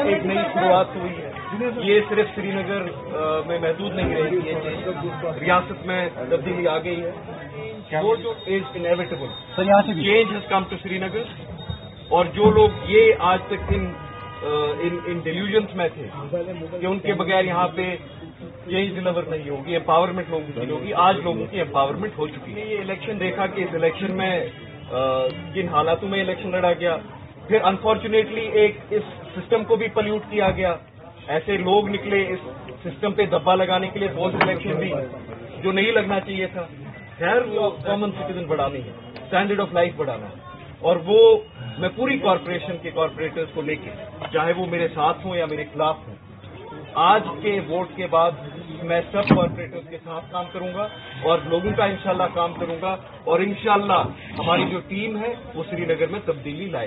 ایک نئی شروعات ہوئی ہے. یہ صرف سری نگر میں محدود نہیں رہے گی، یہ ریاست میں تبدیلی آ گئی ہے. Is inevitable change has come to Srinagar. اور جو لوگ یہ آج تک ان ڈیلیوژنس میں تھے کہ ان کے بغیر یہاں پہ چینج ڈلیور نہیں ہوگی، امپاورمنٹ لوگوں کی ہوگی، آج لوگوں کی امپاورمنٹ ہو چکی ہے. یہ الیکشن دیکھا کہ اس الیکشن میں جن حالاتوں میں الیکشن لڑا گیا، پھر انفارچونیٹلی اس سسٹم کو بھی پلیوٹ کیا گیا. ایسے لوگ نکلے اس سسٹم پہ دبا لگانے کے لیے فورس الیکشن بھی جو نہیں لگنا چاہیے تھا. خیر وہ کامن سٹیزن بڑھانی ہے، اسٹینڈرڈ آف لائف بڑھانا ہے. اور وہ میں پوری کارپوریشن کے کارپوریٹرز کو لے کے، چاہے وہ میرے ساتھ ہوں یا میرے خلاف ہوں، آج کے ووٹ کے بعد میں سب کارپوریٹرز کے ساتھ کام کروں گا اور لوگوں کا انشاءاللہ کام کروں گا. اور انشاءاللہ ہماری جو ٹیم ہے وہ سری نگر میں تبدیلی لائے گی.